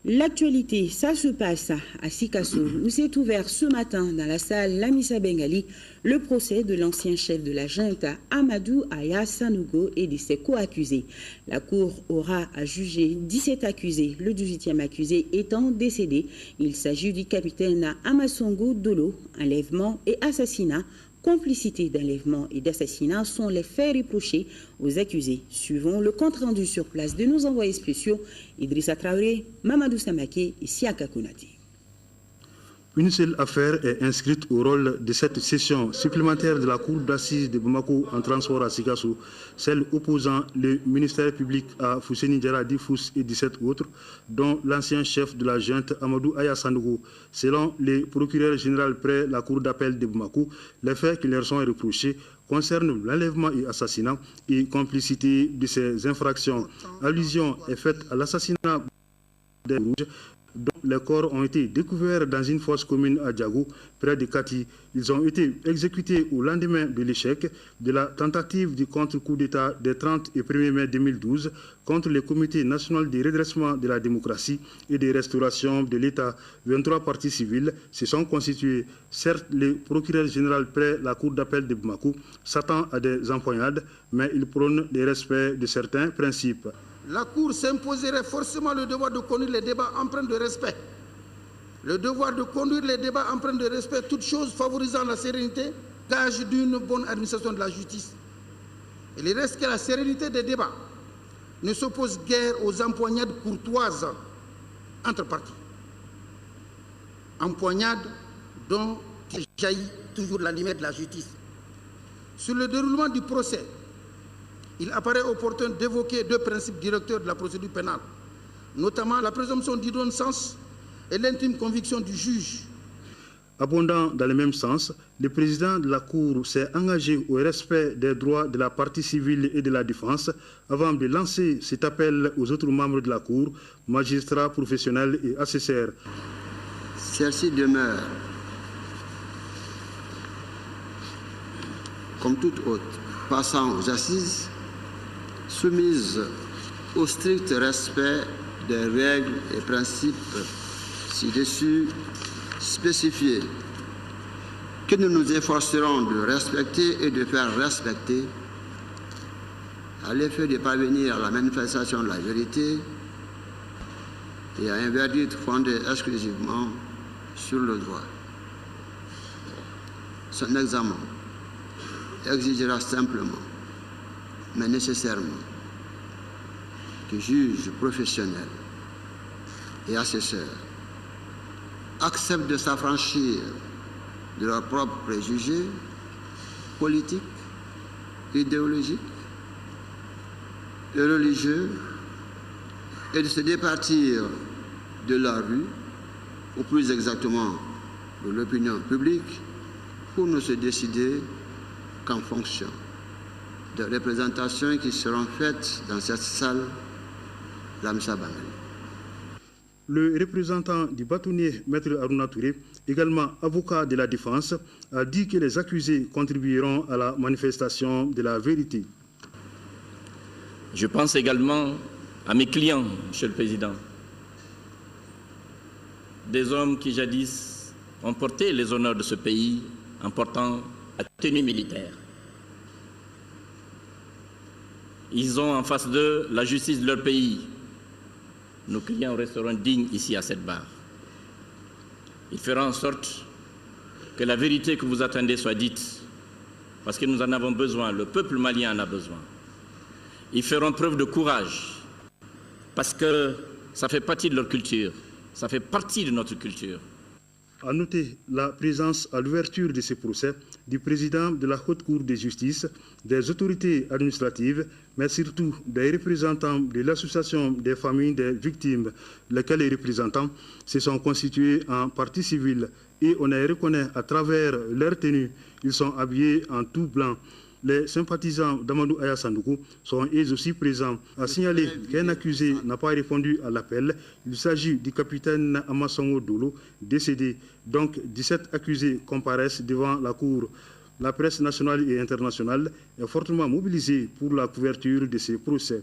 L'actualité, ça se passe à Sikasso, où s'est ouvert ce matin dans la salle Lamissa Bengali le procès de l'ancien chef de la junte Amadou Aya Sanogo et de ses co-accusés. La Cour aura à juger 17 accusés, le 18e accusé étant décédé. Il s'agit du capitaine Amasongo Dolo, enlèvement et assassinat. Complicité d'enlèvement et d'assassinat sont les faits reprochés aux accusés. Suivons le compte-rendu sur place de nos envoyés spéciaux Idrissa Traoré, Mamadou Samake et Siaka Konati. Une seule affaire est inscrite au rôle de cette session supplémentaire de la Cour d'assises de Bamako en transport à Sikasso, celle opposant le ministère public à Fousseni Diarra Difous et 17 autres, dont l'ancien chef de la junte Amadou Aya Sanogo. Selon le procureur général près la Cour d'appel de Bamako, les faits qui leur sont reprochés concernent l'enlèvement et assassinat et complicité de ces infractions. Allusion est faite à l'assassinat des Rouges, dont les corps ont été découverts dans une fosse commune à Diago, près de Kati. Ils ont été exécutés au lendemain de l'échec de la tentative du contre-coup d'État des 30 et 1er mai 2012 contre le Comité national de redressement de la démocratie et de restauration de l'État. 23 parties civiles se sont constituées. Certes, le procureur général près la Cour d'appel de Bamako s'attend à des empoignades, mais il prône le respect de certains principes. La Cour s'imposerait forcément le devoir de conduire les débats empreints de respect. Le devoir de conduire les débats empreints de respect, toute chose favorisant la sérénité, gage d'une bonne administration de la justice. Il reste que la sérénité des débats ne s'oppose guère aux empoignades courtoises entre parties. Empoignades dont jaillit toujours la limite de la justice. Sur le déroulement du procès, il apparaît opportun d'évoquer deux principes directeurs de la procédure pénale, notamment la présomption d'innocence et l'intime conviction du juge. Abondant dans le même sens, le président de la Cour s'est engagé au respect des droits de la partie civile et de la défense avant de lancer cet appel aux autres membres de la Cour, magistrats, professionnels et assesseurs. Celle-ci demeure, comme toute autre, passant aux assises, soumise au strict respect des règles et principes ci-dessus spécifiés, que nous nous efforcerons de respecter et de faire respecter à l'effet de parvenir à la manifestation de la vérité et à un verdict fondé exclusivement sur le droit. Son examen exigera simplement, mais nécessairement, que juges professionnels et assesseurs acceptent de s'affranchir de leurs propres préjugés politiques, idéologiques et religieux et de se départir de la rue, ou plus exactement de l'opinion publique, pour ne se décider qu'en fonction des représentations qui seront faites dans cette salle Lamissa Bengali. Le représentant du bâtonnier, Maître Aruna Touré, également avocat de la défense, a dit que les accusés contribueront à la manifestation de la vérité. Je pense également à mes clients, Monsieur le Président, des hommes qui jadis ont porté les honneurs de ce pays en portant la tenue militaire. Ils ont en face d'eux la justice de leur pays. Nos clients resteront dignes ici à cette barre. Ils feront en sorte que la vérité que vous attendez soit dite, parce que nous en avons besoin, le peuple malien en a besoin. Ils feront preuve de courage, parce que ça fait partie de leur culture, ça fait partie de notre culture. À noter la présence à l'ouverture de ce procès du président de la Haute Cour de justice, des autorités administratives, mais surtout des représentants de l'association des familles des victimes, lesquels les représentants se sont constitués en partie civile et on les reconnaît à travers leur tenue. Ils sont habillés en tout blanc. Les sympathisants d'Amadou Aya Sanogo sont eux aussi présents. À signaler qu'un accusé n'a pas répondu à l'appel. Il s'agit du capitaine Amasongo Dolo, décédé. Donc 17 accusés comparaissent devant la Cour. La presse nationale et internationale est fortement mobilisée pour la couverture de ces procès.